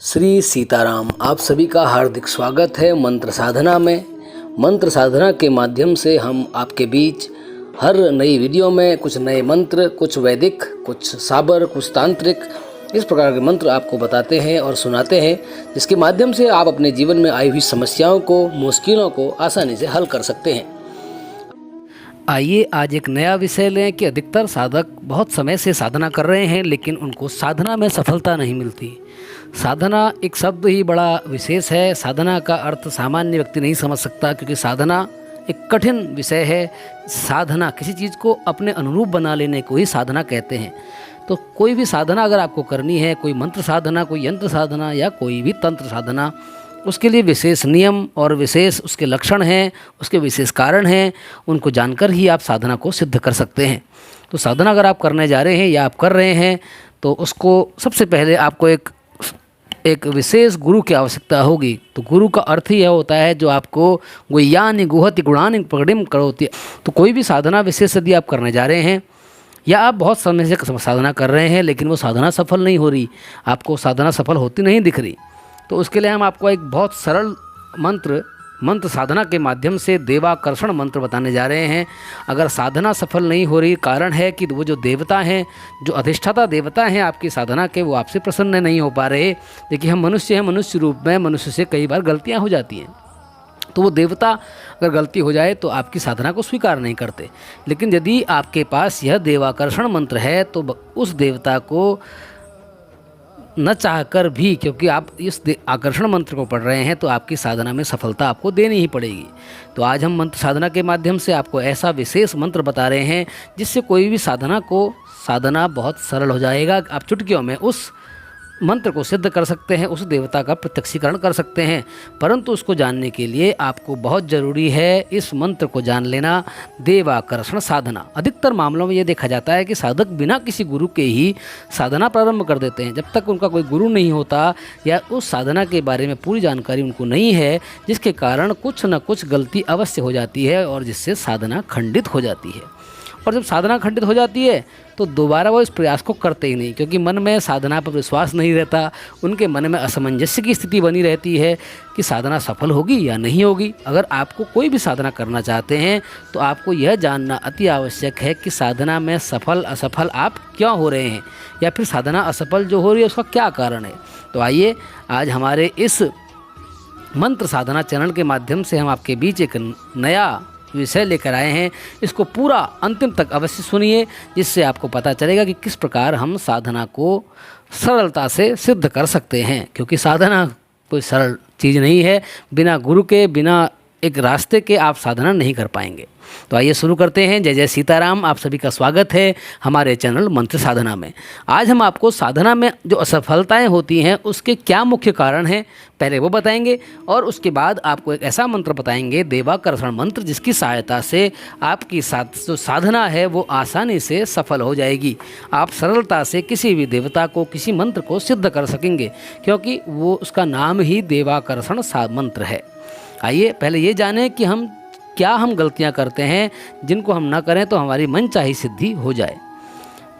श्री सीताराम। आप सभी का हार्दिक स्वागत है मंत्र साधना में। मंत्र साधना के माध्यम से हम आपके बीच हर नई वीडियो में कुछ नए मंत्र, कुछ वैदिक, कुछ साबर, कुछ तांत्रिक, इस प्रकार के मंत्र आपको बताते हैं और सुनाते हैं, जिसके माध्यम से आप अपने जीवन में आई हुई समस्याओं को, मुश्किलों को आसानी से हल कर सकते हैं। आइए आज एक नया विषय लें कि अधिकतर साधक बहुत समय से साधना कर रहे हैं, लेकिन उनको साधना में सफलता नहीं मिलती। साधना एक शब्द ही बड़ा विशेष है। साधना का अर्थ सामान्य व्यक्ति नहीं समझ सकता, क्योंकि साधना एक कठिन विषय है। साधना किसी चीज़ को अपने अनुरूप बना लेने को ही साधना कहते हैं। तो कोई भी साधना अगर आपको करनी है, कोई मंत्र साधना, कोई यंत्र साधना या कोई भी तंत्र साधना, उसके लिए विशेष नियम और विशेष उसके लक्षण हैं, उसके विशेष कारण हैं। उनको जानकर ही आप साधना को सिद्ध कर सकते हैं। तो साधना अगर आप करने जा रहे हैं या आप कर रहे हैं, तो उसको सबसे पहले आपको एक विशेष गुरु की आवश्यकता होगी। तो गुरु का अर्थ ही यह होता है जो आपको गुह्यानि गुहति गुणानि प्रकटिम करोति। तो कोई भी साधना विशेष यदि आप करने जा रहे हैं या आप बहुत समय से साधना कर रहे हैं, लेकिन वो साधना सफल नहीं हो रही, आपको साधना सफल होती नहीं दिख रही, तो उसके लिए हम आपको एक बहुत सरल मंत्र साधना के माध्यम से देवाकर्षण मंत्र बताने जा रहे हैं। अगर साधना सफल नहीं हो रही, कारण है कि वो जो देवता हैं, जो अधिष्ठाता देवता हैं आपकी साधना के, वो आपसे प्रसन्न नहीं हो पा रहे। देखिए, हम मनुष्य हैं, मनुष्य रूप में मनुष्य से कई बार गलतियां हो जाती हैं। तो वो देवता अगर गलती हो जाए तो आपकी साधना को स्वीकार नहीं करते। लेकिन यदि आपके पास यह देवाकर्षण मंत्र है, तो उस देवता को न चाहकर भी, क्योंकि आप इस आकर्षण मंत्र को पढ़ रहे हैं, तो आपकी साधना में सफलता आपको देनी ही पड़ेगी। तो आज हम मंत्र साधना के माध्यम से आपको ऐसा विशेष मंत्र बता रहे हैं जिससे कोई भी साधना बहुत सरल हो जाएगा। आप चुटकियों में उस मंत्र को सिद्ध कर सकते हैं, उस देवता का प्रत्यक्षीकरण कर सकते हैं। परंतु उसको जानने के लिए आपको बहुत ज़रूरी है इस मंत्र को जान लेना, देवाकर्षण साधना। अधिकतर मामलों में ये देखा जाता है कि साधक बिना किसी गुरु के ही साधना प्रारंभ कर देते हैं। जब तक उनका कोई गुरु नहीं होता या उस साधना के बारे में पूरी जानकारी उनको नहीं है, जिसके कारण कुछ न कुछ गलती अवश्य हो जाती है और जिससे साधना खंडित हो जाती है। और जब साधना खंडित हो जाती है तो दोबारा वो इस प्रयास को करते ही नहीं, क्योंकि मन में साधना पर विश्वास नहीं रहता। उनके मन में असमंजस्य की स्थिति बनी रहती है कि साधना सफल होगी या नहीं होगी। अगर आपको कोई भी साधना करना चाहते हैं तो आपको यह जानना अति आवश्यक है कि साधना में सफल असफल आप क्यों हो रहे हैं, या फिर साधना असफल जो हो रही है उसका क्या कारण है। तो आइए आज हमारे इस मंत्र साधना चैनल के माध्यम से हम आपके बीच एक नया विषय लेकर आए हैं। इसको पूरा अंतिम तक अवश्य सुनिए, जिससे आपको पता चलेगा कि किस प्रकार हम साधना को सरलता से सिद्ध कर सकते हैं। क्योंकि साधना कोई सरल चीज़ नहीं है। बिना गुरु के, बिना एक रास्ते के आप साधना नहीं कर पाएंगे। तो आइए शुरू करते हैं। जय जय सीताराम। आप सभी का स्वागत है हमारे चैनल मंत्र साधना में। आज हम आपको साधना में जो असफलताएं होती हैं उसके क्या मुख्य कारण हैं, पहले वो बताएंगे, और उसके बाद आपको एक ऐसा मंत्र बताएंगे, देवाकर्षण मंत्र, जिसकी सहायता से आपकी जो साधना है वो आसानी से सफल हो जाएगी। आप सरलता से किसी भी देवता को, किसी मंत्र को सिद्ध कर सकेंगे, क्योंकि वो उसका नाम ही देवाकर्षण मंत्र है। आइए पहले ये जानें कि हम गलतियां करते हैं जिनको हम ना करें तो हमारी मनचाही सिद्धि हो जाए।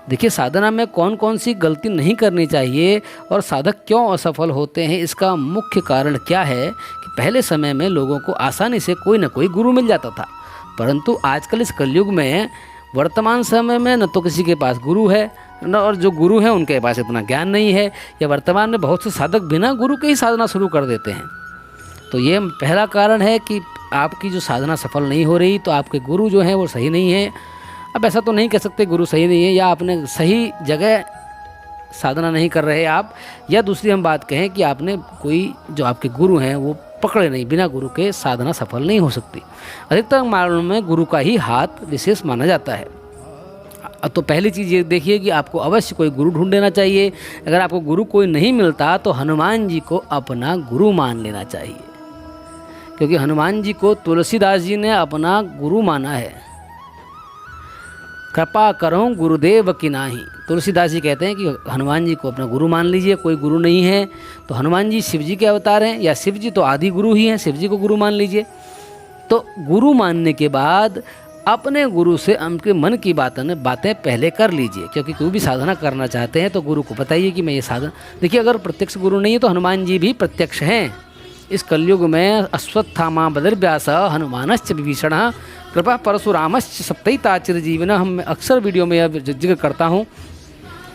देखिए, साधना में कौन कौन सी गलती नहीं करनी चाहिए और साधक क्यों असफल होते हैं, इसका मुख्य कारण क्या है कि पहले समय में लोगों को आसानी से कोई ना कोई गुरु मिल जाता था। परंतु आजकल इस कलयुग में, वर्तमान समय में, न तो किसी के पास गुरु है, न और जो गुरु हैं उनके पास इतना ज्ञान नहीं है, या वर्तमान में बहुत से साधक बिना गुरु के ही साधना शुरू कर देते हैं। तो ये पहला कारण है कि आपकी जो साधना सफल नहीं हो रही, तो आपके गुरु जो हैं वो सही नहीं है। अब ऐसा तो नहीं कह सकते गुरु सही नहीं है, या आपने सही जगह साधना नहीं कर रहे आप, या दूसरी हम बात कहें कि आपने कोई जो आपके गुरु हैं वो पकड़े नहीं। बिना गुरु के साधना सफल नहीं हो सकती। अधिकतर मामलों में गुरु का ही हाथ विशेष माना जाता है। तो पहली चीज़ ये देखिए कि आपको अवश्य कोई गुरु ढूंढ लेना चाहिए। अगर आपको गुरु कोई नहीं मिलता तो हनुमान जी को अपना गुरु मान लेना चाहिए, क्योंकि हनुमान जी को तुलसीदास जी ने अपना गुरु माना है। कृपा करो गुरुदेव की नाही। तुलसीदास जी कहते हैं कि हनुमान जी को अपना गुरु मान लीजिए। कोई गुरु नहीं है तो हनुमान जी शिव जी के अवतार हैं, या शिव जी तो आदि गुरु ही हैं, शिव जी को गुरु मान लीजिए। तो गुरु मानने के बाद अपने गुरु से उनके मन की बातें पहले कर लीजिए, क्योंकि कोई भी साधना करना चाहते हैं तो गुरु को बताइए कि मैं ये साधना। देखिए, अगर प्रत्यक्ष गुरु नहीं है तो हनुमान जी भी प्रत्यक्ष हैं। इस कलयुग में अश्वत्थामा बदरव्यास हनुमानश्च विभीषण कृपा परशुरामश्च सप्तैता चिरजीविन। हम अक्सर वीडियो में यह जिक्र करता हूँ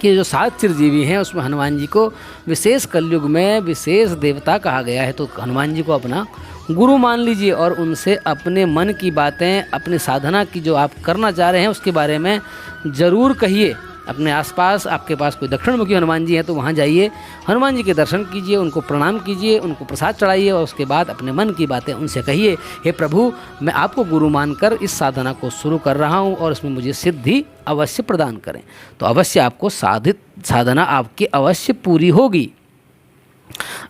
कि जो 7 चिरजीवी हैं उसमें हनुमान जी को विशेष कलयुग में विशेष देवता कहा गया है। तो हनुमान जी को अपना गुरु मान लीजिए और उनसे अपने मन की बातें, अपनी साधना की जो आप करना चाह रहे हैं उसके बारे में ज़रूर कहिए। अपने आसपास आपके पास कोई दक्षिणमुखी हनुमान जी हैं तो वहाँ जाइए, हनुमान जी के दर्शन कीजिए, उनको प्रणाम कीजिए, उनको प्रसाद चढ़ाइए और उसके बाद अपने मन की बातें उनसे कहिए। हे प्रभु, मैं आपको गुरु मानकर इस साधना को शुरू कर रहा हूँ और इसमें मुझे सिद्धि अवश्य प्रदान करें। तो अवश्य आपको साधना आपकी अवश्य पूरी होगी।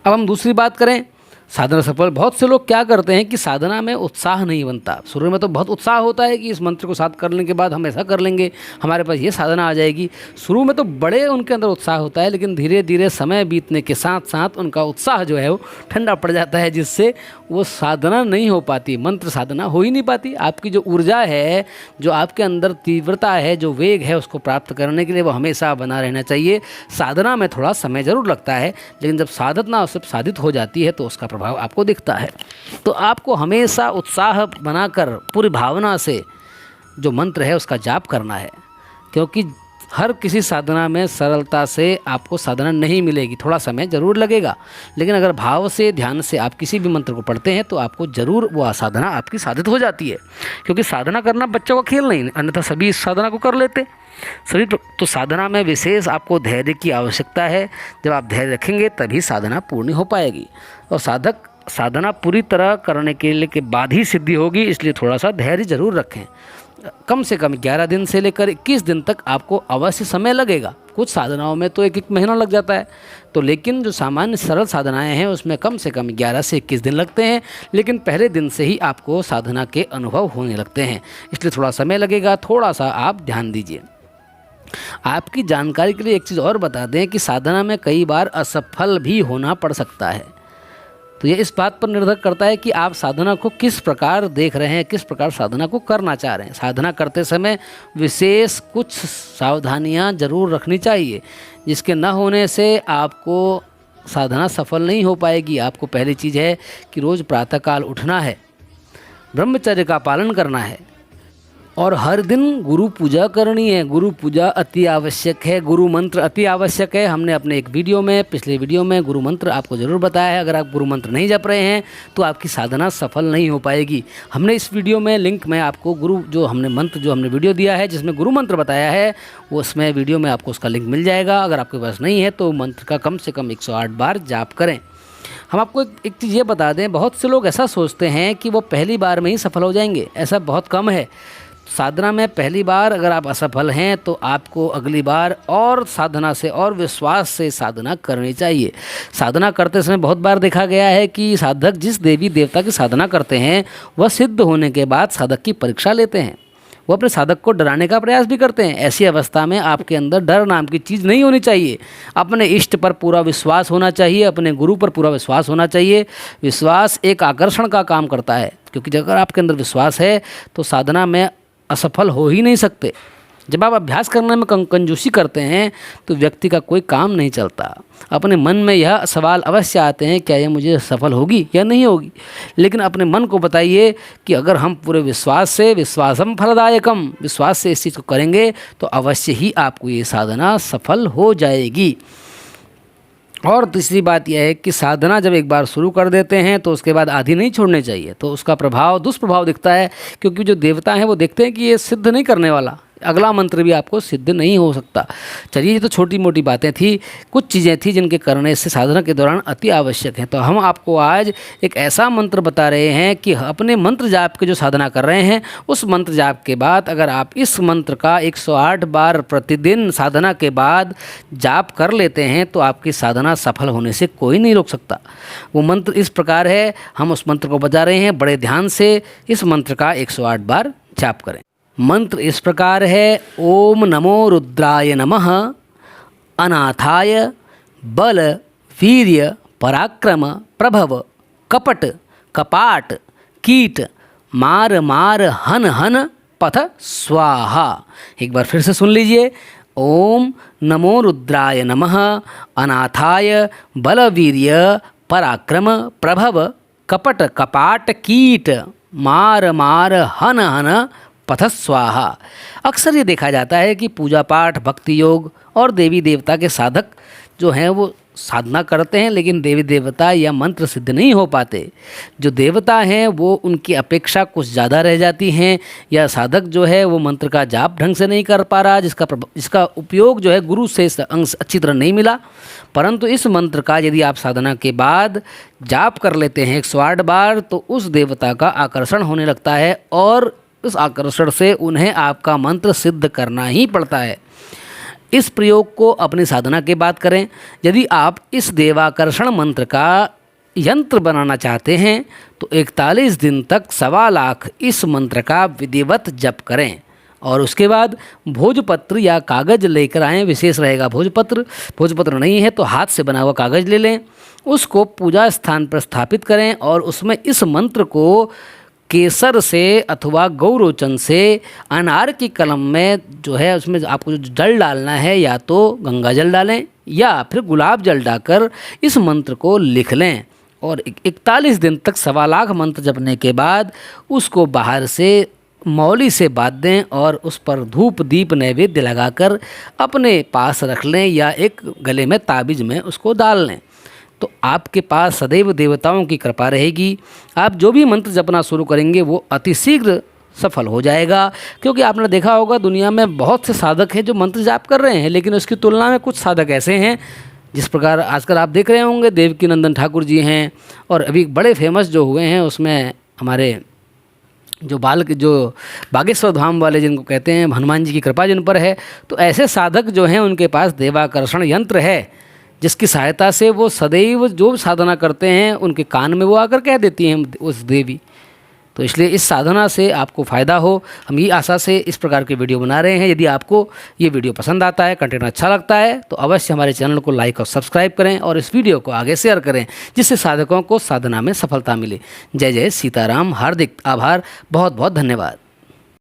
अब हम दूसरी बात करें, साधना सफल। बहुत से लोग क्या करते हैं कि साधना में उत्साह नहीं बनता। शुरू में तो बहुत उत्साह होता है कि इस मंत्र को साथ करने के बाद हम ऐसा कर लेंगे, हमारे पास ये साधना आ जाएगी। शुरू में तो बड़े उनके अंदर उत्साह होता है, लेकिन धीरे धीरे समय बीतने के साथ साथ उनका उत्साह जो है वो ठंडा पड़ जाता है, जिससे वो साधना नहीं हो पाती, मंत्र साधना हो ही नहीं पाती। आपकी जो ऊर्जा है, जो आपके अंदर तीव्रता है, जो वेग है, उसको प्राप्त करने के लिए वो हमेशा बना रहना चाहिए। साधना में थोड़ा समय ज़रूर लगता है, लेकिन जब साधना सब साधित हो जाती है तो उसका प्रभाव आपको दिखता है। तो आपको हमेशा उत्साह बनाकर पूरी भावना से जो मंत्र है उसका जाप करना है, क्योंकि हर किसी साधना में सरलता से आपको साधना नहीं मिलेगी, थोड़ा समय ज़रूर लगेगा। लेकिन अगर भाव से, ध्यान से आप किसी भी मंत्र को पढ़ते हैं तो आपको ज़रूर वो साधना आपकी साधित हो जाती है। क्योंकि साधना करना बच्चों का खेल नहीं, अन्यथा सभी इस साधना को कर लेते सभी। तो साधना में विशेष आपको धैर्य की आवश्यकता है। जब आप धैर्य रखेंगे तभी साधना पूर्ण हो पाएगी, और साधना पूरी तरह करने के बाद ही सिद्धि होगी। इसलिए थोड़ा सा धैर्य ज़रूर रखें। कम से कम 11 दिन से लेकर 21 दिन तक आपको अवश्य समय लगेगा। कुछ साधनाओं में तो 1-1 महीना लग जाता है, तो लेकिन जो सामान्य सरल साधनाएं हैं उसमें कम से कम 11 से 21 दिन लगते हैं। लेकिन पहले दिन से ही आपको साधना के अनुभव होने लगते हैं, इसलिए थोड़ा समय लगेगा, थोड़ा सा आप ध्यान दीजिए। आपकी जानकारी के लिए एक चीज़ और बता दें कि साधना में कई बार असफल भी होना पड़ सकता है। तो ये इस बात पर निर्भर करता है कि आप साधना को किस प्रकार देख रहे हैं, किस प्रकार साधना को करना चाह रहे हैं। साधना करते समय विशेष कुछ सावधानियां जरूर रखनी चाहिए, जिसके न होने से आपको साधना सफल नहीं हो पाएगी। आपको पहली चीज़ है कि रोज़ प्रातःकाल उठना है, ब्रह्मचर्य का पालन करना है और हर दिन गुरु पूजा करनी है। गुरु पूजा अति आवश्यक है, गुरु मंत्र अति आवश्यक है। हमने अपने एक वीडियो में, पिछले वीडियो में गुरु मंत्र आपको ज़रूर बताया है। अगर आप गुरु मंत्र नहीं जप रहे हैं तो आपकी साधना सफल नहीं हो पाएगी। हमने इस वीडियो में लिंक में आपको जो हमने वीडियो दिया है जिसमें गुरु मंत्र बताया है, वो उसमें वीडियो में आपको उसका लिंक मिल जाएगा। अगर आपके पास नहीं है तो मंत्र का कम से कम 108 बार जाप करें। हम आपको एक चीज़ ये बता दें, बहुत से लोग ऐसा सोचते हैं कि वो पहली बार में ही सफल हो जाएंगे। ऐसा बहुत कम है। साधना में पहली बार अगर आप असफल हैं तो आपको अगली बार और साधना से और विश्वास से साधना करनी चाहिए। साधना करते समय बहुत बार देखा गया है कि साधक जिस देवी देवता की साधना करते हैं वह सिद्ध होने के बाद साधक की परीक्षा लेते हैं। वो अपने साधक को डराने का प्रयास भी करते हैं। ऐसी अवस्था में आपके अंदर डर नाम की चीज़ नहीं होनी चाहिए। अपने इष्ट पर पूरा विश्वास होना चाहिए, अपने गुरु पर पूरा विश्वास होना चाहिए। विश्वास एक आकर्षण का काम करता है, क्योंकि अगर आपके अंदर विश्वास है तो साधना में असफल हो ही नहीं सकते। जब आप अभ्यास करने में कंजूसी करते हैं तो व्यक्ति का कोई काम नहीं चलता। अपने मन में यह सवाल अवश्य आते हैं, क्या यह मुझे सफल होगी या नहीं होगी। लेकिन अपने मन को बताइए कि अगर हम पूरे विश्वास से, विश्वासम फलदायकम, विश्वास से इस चीज़ को करेंगे तो अवश्य ही आपको ये साधना सफल हो जाएगी। और तीसरी बात यह है कि साधना जब एक बार शुरू कर देते हैं तो उसके बाद आधी नहीं छोड़ने चाहिए। तो उसका दुष्प्रभाव दिखता है, क्योंकि जो देवता हैं वो देखते हैं कि ये सिद्ध नहीं करने वाला, अगला मंत्र भी आपको सिद्ध नहीं हो सकता। चलिए, ये तो छोटी मोटी बातें थी, कुछ चीज़ें थी जिनके करने से साधना के दौरान अति आवश्यक है। तो हम आपको आज एक ऐसा मंत्र बता रहे हैं कि अपने मंत्र जाप के जो साधना कर रहे हैं उस मंत्र जाप के बाद अगर आप इस मंत्र का 108 बार प्रतिदिन साधना के बाद जाप कर लेते हैं तो आपकी साधना सफल होने से कोई नहीं रोक सकता। वो मंत्र इस प्रकार है, हम उस मंत्र को बता रहे हैं, बड़े ध्यान से इस मंत्र का 108 बार जाप करें। मंत्र इस प्रकार है, ओम नमो रुद्राय नमः, अनाथाय बल वीर्य पराक्रम प्रभव कपट कपाट कीट मार मार हन हन पथ स्वाहा। एक बार फिर से सुन लीजिए। ओम नमो रुद्राय नमः अनाथाय बलवीर्य पराक्रम प्रभव कपट कपाट कीट मार मार हन हन पथ स्वाहा। अक्सर ये देखा जाता है कि पूजा पाठ, भक्ति योग और देवी देवता के साधक जो हैं वो साधना करते हैं, लेकिन देवी देवता या मंत्र सिद्ध नहीं हो पाते। जो देवता हैं वो उनकी अपेक्षा कुछ ज़्यादा रह जाती हैं, या साधक जो है वो मंत्र का जाप ढंग से नहीं कर पा रहा, जिसका उपयोग जो है गुरु से अंश अच्छी तरह नहीं मिला। परंतु इस मंत्र का यदि आप साधना के बाद जाप कर लेते हैं 108 बार, तो उस देवता का आकर्षण होने लगता है और उस आकर्षण से उन्हें आपका मंत्र सिद्ध करना ही पड़ता है। इस प्रयोग को अपनी साधना के बाद करें। यदि आप इस देवाकर्षण मंत्र का यंत्र बनाना चाहते हैं तो 41 दिन तक 1.25 लाख इस मंत्र का विधिवत जप करें और उसके बाद भोजपत्र या कागज़ लेकर आएँ। विशेष रहेगा भोजपत्र नहीं है तो हाथ से बना हुआ कागज़ ले लें, उसको पूजा स्थान पर स्थापित करें और उसमें इस मंत्र को केसर से अथवा गौरोचन से अनार की कलम में जो है उसमें आपको जो जल डालना है, या तो गंगा जल डालें या फिर गुलाब जल डालकर इस मंत्र को लिख लें और 41 दिन तक 1.25 लाख मंत्र जपने के बाद उसको बाहर से मौली से बांध दें और उस पर धूप दीप नैवेद्य लगाकर अपने पास रख लें या एक गले में ताबीज़ में उसको डाल लें। तो आपके पास सदैव देवताओं की कृपा रहेगी। आप जो भी मंत्र जपना शुरू करेंगे वो अतिशीघ्र सफल हो जाएगा, क्योंकि आपने देखा होगा दुनिया में बहुत से साधक हैं जो मंत्र जाप कर रहे हैं, लेकिन उसकी तुलना में कुछ साधक ऐसे हैं, जिस प्रकार आजकल आप देख रहे होंगे देवकी नंदन ठाकुर जी हैं, और अभी बड़े फेमस जो हुए हैं उसमें हमारे जो बागेश्वर धाम वाले जिनको कहते हैं, हनुमान जी की कृपा जिन पर है। तो ऐसे साधक जो हैं उनके पास देवाकर्षण यंत्र है, जिसकी सहायता से वो सदैव जो साधना करते हैं उनके कान में वो आकर कह देती हैं उस देवी। तो इसलिए इस साधना से आपको फ़ायदा हो, हम ये आशा से इस प्रकार के वीडियो बना रहे हैं। यदि आपको ये वीडियो पसंद आता है, कंटेंट अच्छा लगता है, तो अवश्य हमारे चैनल को लाइक और सब्सक्राइब करें और इस वीडियो को आगे शेयर करें, जिससे साधकों को साधना में सफलता मिले। जय जय सीताराम। हार्दिक आभार। बहुत बहुत धन्यवाद।